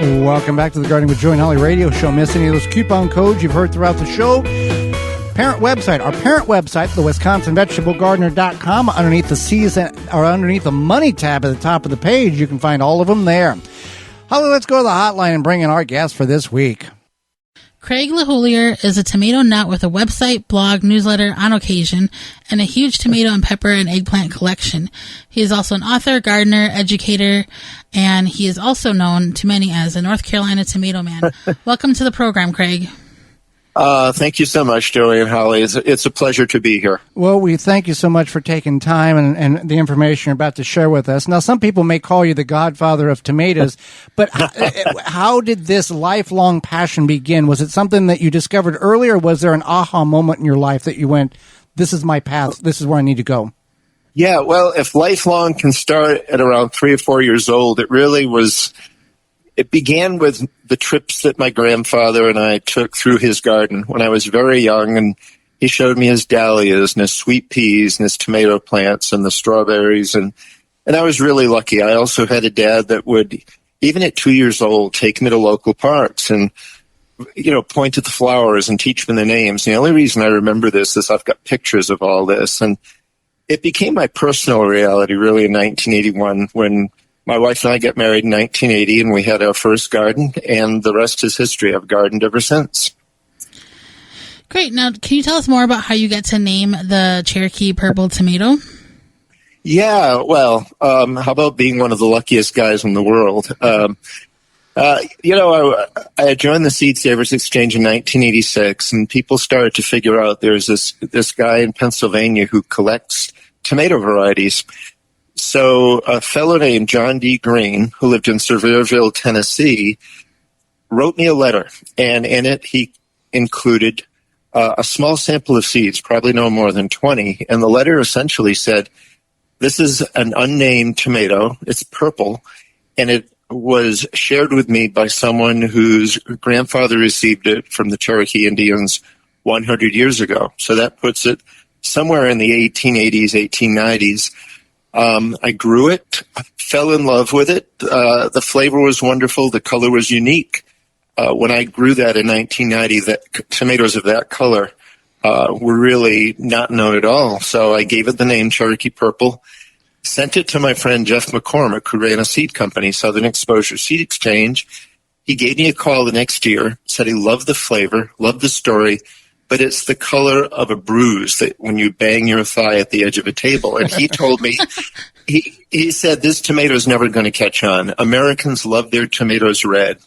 Welcome back to the Gardening with Joe and Holly radio show. Miss any of those coupon codes you've heard throughout the show? Our parent website, the WisconsinVegetableGardener.com. Underneath the season, or underneath the money tab at the top of the page, you can find all of them there. Holly, let's go to the hotline and bring in our guest for this week. Craig LeHoullier is a tomato nut with a website, blog, newsletter on occasion, and a huge tomato and pepper and eggplant collection. He is also an author, gardener, educator, and he is also known to many as a North Carolina tomato man. Welcome to the program, Craig. Thank you so much, Joey and Holly. It's a pleasure to be here. Well, we thank you so much for taking time and the information you're about to share with us. Now, some people may call you the godfather of tomatoes, but how did this lifelong passion begin? Was it something that you discovered early, or was there an aha moment in your life that you went, this is my path, this is where I need to go? Yeah, well, if lifelong can start at around 3 or 4 years old, it began with the trips that my grandfather and I took through his garden when I was very young, and he showed me his dahlias and his sweet peas and his tomato plants and the strawberries, and I was really lucky. I also had a dad that would, even at 2 years old, take me to local parks and, point at the flowers and teach me the names. The only reason I remember this is I've got pictures of all this, and it became my personal reality really in 1981 when my wife and I got married in 1980, and we had our first garden, and the rest is history. I've gardened ever since. Great. Now, can you tell us more about how you get to name the Cherokee purple tomato? Yeah, well, how about being one of the luckiest guys in the world? I had joined the Seed Savers Exchange in 1986, and people started to figure out there's this guy in Pennsylvania who collects tomato varieties. So a fellow named John D. Green, who lived in Sevierville, Tennessee, wrote me a letter, and in it he included a small sample of seeds, probably no more than 20, and the letter essentially said, this is an unnamed tomato, it's purple, and it was shared with me by someone whose grandfather received it from the Cherokee Indians 100 years ago. So that puts it somewhere in the 1880s, 1890s. I grew it, fell in love with it. The flavor was wonderful. The color was unique. When I grew that in 1990, tomatoes of that color were really not known at all. So I gave it the name Cherokee Purple, sent it to my friend Jeff McCormick, who ran a seed company, Southern Exposure Seed Exchange. He gave me a call the next year, said he loved the flavor, loved the story, but it's the color of a bruise that when you bang your thigh at the edge of a table. And he told me, he said, this tomato is never going to catch on. Americans love their tomatoes red.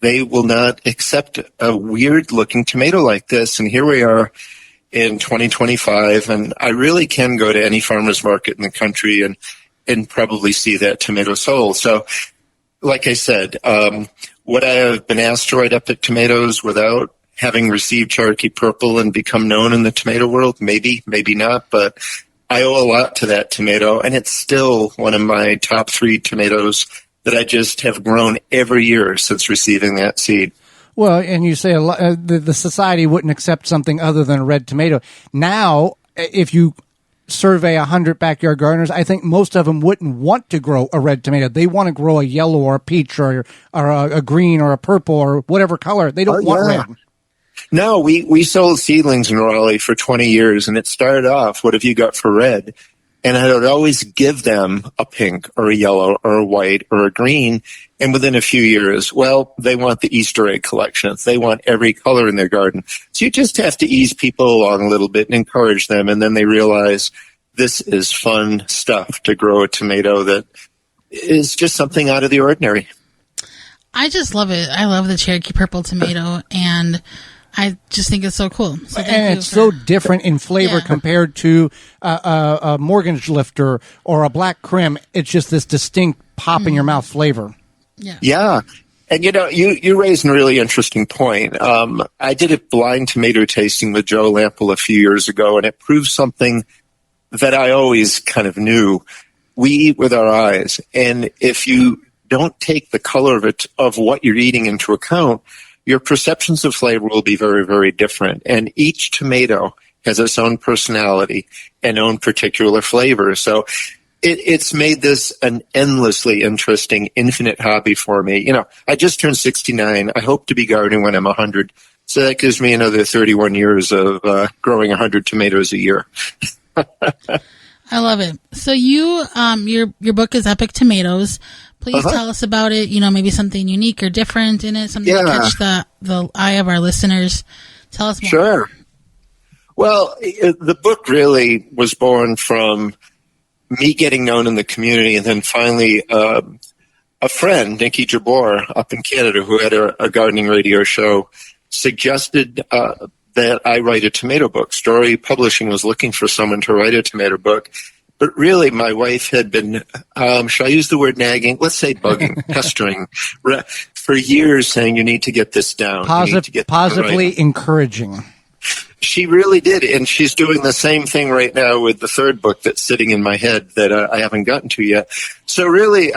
They will not accept a weird-looking tomato like this. And here we are in 2025, and I really can go to any farmer's market in the country and probably see that tomato sold. So, like I said, would I have been asked to write epic tomatoes without having received Cherokee Purple and become known in the tomato world? Maybe, maybe not, but I owe a lot to that tomato, and it's still one of my top 3 tomatoes that I just have grown every year since receiving that seed. Well, and you say the society wouldn't accept something other than a red tomato. Now, if you survey 100 backyard gardeners, I think most of them wouldn't want to grow a red tomato. They want to grow a yellow or a peach or a green or a purple or whatever color. They don't want red. No, we sold seedlings in Raleigh for 20 years, and it started off, what have you got for red? And I would always give them a pink or a yellow or a white or a green. And within a few years, well, they want the Easter egg collection. They want every color in their garden. So you just have to ease people along a little bit and encourage them. And then they realize this is fun stuff to grow a tomato that is just something out of the ordinary. I just love it. I love the Cherokee Purple tomato, and I just think it's so cool. So and it's so different in flavor compared to a mortgage lifter or a black crim. It's just this distinct pop in your mouth flavor. Yeah. And, you raised a really interesting point. I did a blind tomato tasting with Joe Lample a few years ago, and it proved something that I always kind of knew. We eat with our eyes. And if you don't take the color of what you're eating into account, your perceptions of flavor will be very, very different. And each tomato has its own personality and own particular flavor. So it's made this an endlessly interesting, infinite hobby for me. You know, I just turned 69. I hope to be gardening when I'm 100. So that gives me another 31 years of growing 100 tomatoes a year. I love it. So your book is Epic Tomatoes. Please tell us about it. You know, maybe something unique or different in it, something to catch the eye of our listeners. Tell us more. Sure. Well, the book really was born from me getting known in the community, and then finally a friend, Nikki Jabor, up in Canada, who had a gardening radio show, suggested that I write a tomato book. Story Publishing was looking for someone to write a tomato book. But really, my wife had been, shall I use the word nagging? Let's say bugging, pestering, for years saying, you need to get this down. Positively encouraging. She really did, and she's doing the same thing right now with the third book that's sitting in my head that I haven't gotten to yet. So really,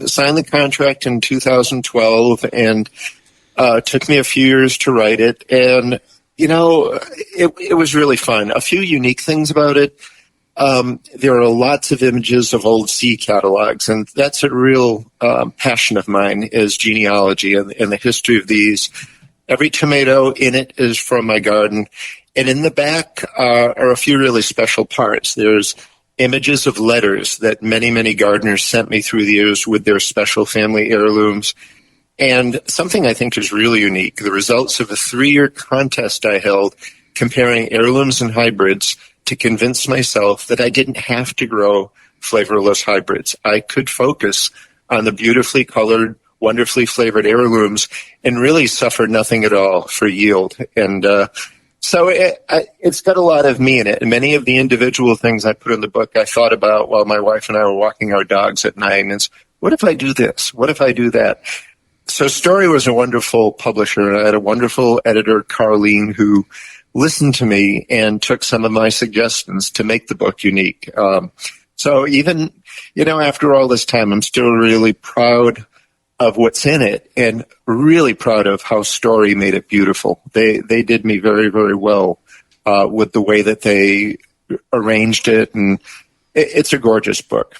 signed the contract in 2012, and took me a few years to write it. And, you know, it was really fun. A few unique things about it. There are lots of images of old seed catalogs, and that's a real passion of mine, is genealogy and the history of these. Every tomato in it is from my garden. And in the back are a few really special parts. There's images of letters that many, many gardeners sent me through the years with their special family heirlooms. And something I think is really unique, the results of a 3-year contest I held comparing heirlooms and hybrids to convince myself that I didn't have to grow flavorless hybrids. I could focus on the beautifully colored, wonderfully flavored heirlooms and really suffer nothing at all for yield. And so it's got a lot of me in it. And many of the individual things I put in the book I thought about while my wife and I were walking our dogs at night. And it's, what if I do this? What if I do that? So Story was a wonderful publisher, and I had a wonderful editor, Carlene, who listened to me and took some of my suggestions to make the book unique. So even, you know, after all this time, I'm still really proud of what's in it, and really proud of how Story made it beautiful. They did me very, very well with the way that they arranged it, and it's a gorgeous book.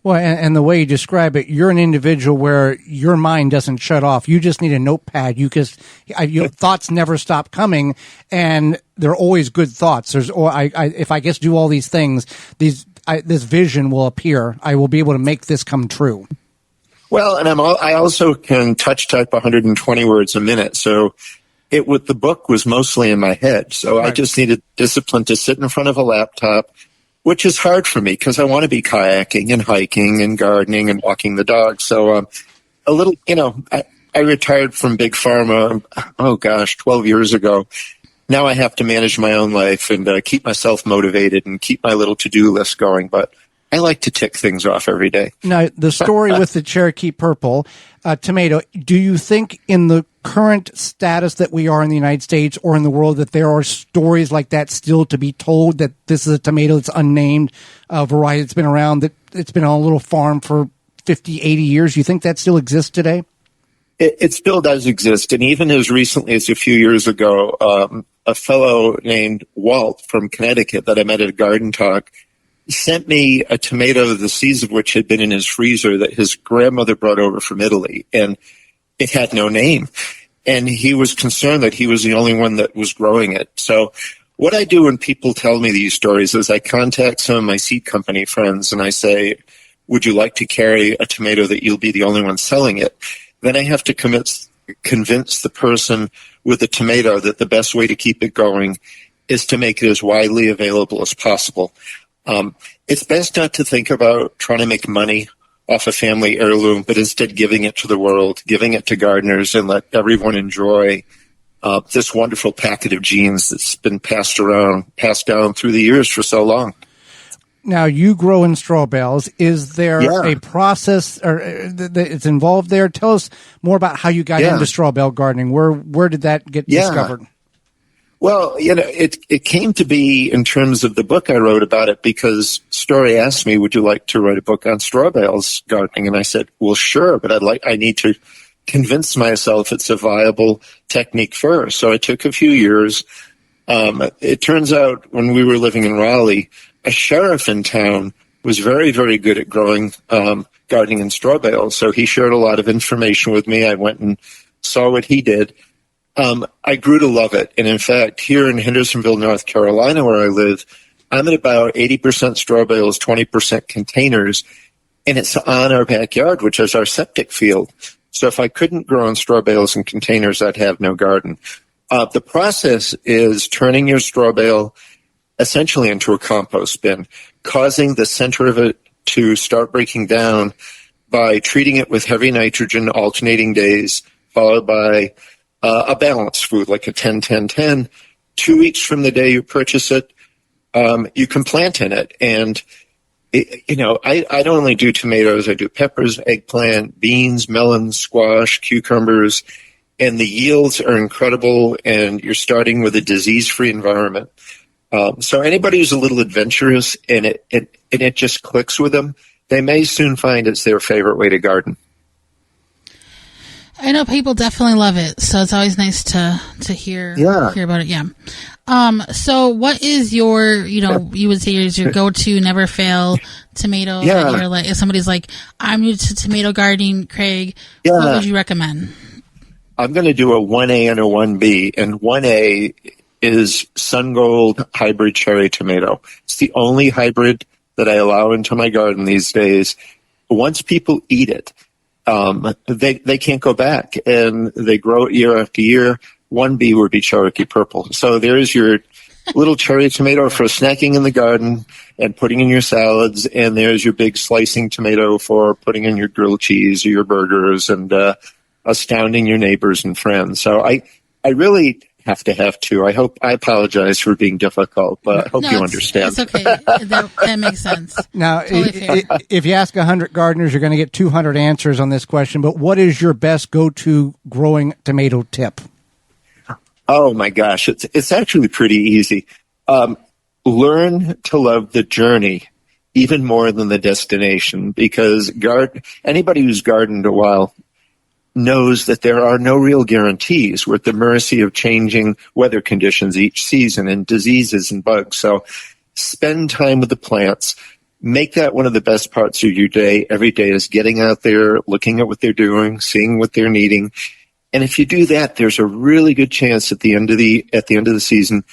Well, and the way you describe it, you're an individual where your mind doesn't shut off. You just need a notepad. Your thoughts never stop coming, and they're always good thoughts. If I just do all these things, this vision will appear. I will be able to make this come true. Well, and I also can touch type 120 words a minute. So the book was mostly in my head. So right. I just needed discipline to sit in front of a laptop, which is hard for me because I want to be kayaking and hiking and gardening and walking the dog. So a little, you know, I retired from Big Pharma, 12 years ago. Now I have to manage my own life and keep myself motivated and keep my little to-do list going. But I like to tick things off every day. Now, the story with the Cherokee Purple tomato, do you think in the current status that we are in the United States or in the world that there are stories like that still to be told, that this is a tomato that's unnamed, variety that's been around, that it's been on a little farm for 50, 80 years? You think that still exists today? It still does exist. And even as recently as a few years ago, a fellow named Walt from Connecticut that I met at a garden talk sent me a tomato, the seeds of which had been in his freezer, that his grandmother brought over from Italy, and it had no name. And he was concerned that he was the only one that was growing it. So what I do when people tell me these stories is I contact some of my seed company friends and I say, would you like to carry a tomato that you'll be the only one selling it? Then I have to convince the person with the tomato that the best way to keep it going is to make it as widely available as possible. It's best not to think about trying to make money off a family heirloom, but instead giving it to the world, giving it to gardeners, and let everyone enjoy this wonderful packet of genes that's been passed down through the years for so long. Now, you grow in straw bales. Is there a process that's involved there? Tell us more about how you got into straw bale gardening. Where did that get discovered? Well, you know, it came to be in terms of the book I wrote about it because Story asked me, would you like to write a book on straw bales gardening? And I said, well, sure, but I need to convince myself it's a viable technique first. So it took a few years. It turns out when we were living in Raleigh, a sheriff in town was very, very good at growing gardening in straw bales. So he shared a lot of information with me. I went and saw what he did. I grew to love it. And in fact, here in Hendersonville, North Carolina, where I live, I'm at about 80% straw bales, 20% containers. And it's on our backyard, which is our septic field. So if I couldn't grow in straw bales and containers, I'd have no garden. The process is turning your straw bale essentially into a compost bin, causing the center of it to start breaking down by treating it with heavy nitrogen alternating days, followed by a balanced food like a 10-10-10. 2 weeks from the day you purchase it, you can plant in it. And I don't only do tomatoes. I do peppers, eggplant, beans, melons, squash, cucumbers, and the yields are incredible, and you're starting with a disease-free environment. So anybody who's a little adventurous and it just clicks with them, they may soon find it's their favorite way to garden. I know people definitely love it, so it's always nice to hear about it. Yeah. So what is your, you would say is your go-to, never fail tomato? Yeah. You're like, if somebody's like, I'm new to tomato gardening, Craig, yeah. What would you recommend? I'm going to do a 1A and a 1B, and 1A is Sun Gold hybrid cherry tomato. It's the only hybrid that I allow into my garden these days. Once people eat it, they can't go back, and they grow it year after year. 1B would be Cherokee Purple. So there's your little cherry tomato for snacking in the garden and putting in your salads, and there's your big slicing tomato for putting in your grilled cheese or your burgers and astounding your neighbors and friends. So I really have two. I apologize for being difficult, but I hope you understand. It's okay. That makes sense. Now, Totally if you ask 100 gardeners, you're going to get 200 answers on this question, but what is your best go-to growing tomato tip? Oh my gosh, it's actually pretty easy. Learn to love the journey even more than the destination, because anybody who's gardened a while knows that there are no real guarantees. We're at the mercy of changing weather conditions each season and diseases and bugs. So spend time with the plants. Make that one of the best parts of your day. Every day is getting out there, looking at what they're doing, seeing what they're needing. And if you do that, there's a really good chance at the end of the season,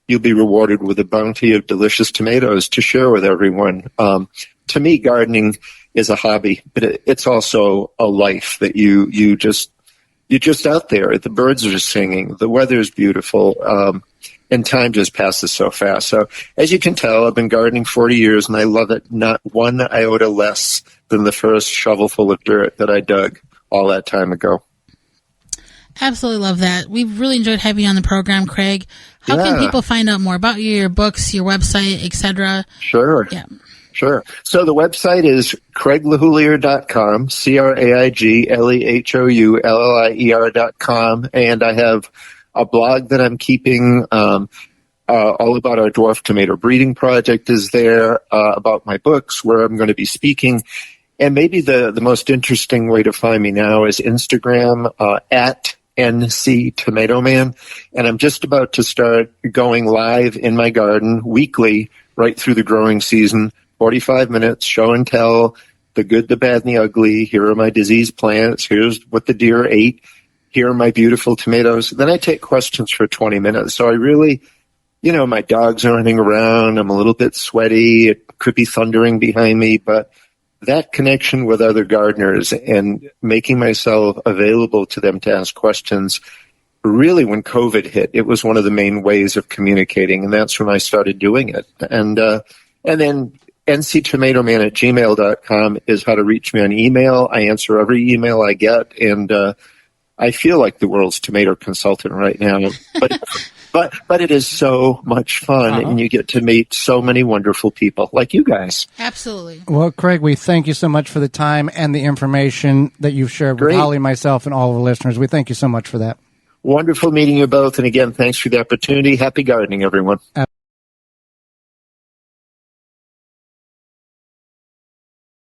you'll be rewarded with a bounty of delicious tomatoes to share with everyone. To me, gardening is a hobby, but it's also a life that you're just out there. The birds are singing, the weather is beautiful, and time just passes so fast. So as you can tell, I've been gardening 40 years, and I love it not one iota less than the first shovelful of dirt that I dug all that time ago. Absolutely love that. We've really enjoyed having you on the program, Craig. How can people find out more about you, your books, your website, etc.? Sure. Yeah. Sure. So the website is CraigLeHoullier.com, CraigLeHoullier.com, and I have a blog that I'm keeping all about our dwarf tomato breeding project is there, about my books, where I'm going to be speaking. And maybe the most interesting way to find me now is Instagram, at NC Tomato Man. And I'm just about to start going live in my garden weekly right through the growing season. 45 minutes, show and tell, the good, the bad, and the ugly. Here are my diseased plants. Here's what the deer ate. Here are my beautiful tomatoes. Then I take questions for 20 minutes. So I really, my dogs are running around. I'm a little bit sweaty. It could be thundering behind me. But that connection with other gardeners and making myself available to them to ask questions, really when COVID hit, it was one of the main ways of communicating. And that's when I started doing it. And then nctomatoman@gmail.com is how to reach me on email. I answer every email I get, and I feel like the world's tomato consultant right now. But it is so much fun, and you get to meet so many wonderful people like you guys. Absolutely. Well, Craig, we thank you so much for the time and the information that you've shared with Holly, myself, and all of the listeners. We thank you so much for that. Wonderful meeting you both, and again, thanks for the opportunity. Happy gardening, everyone.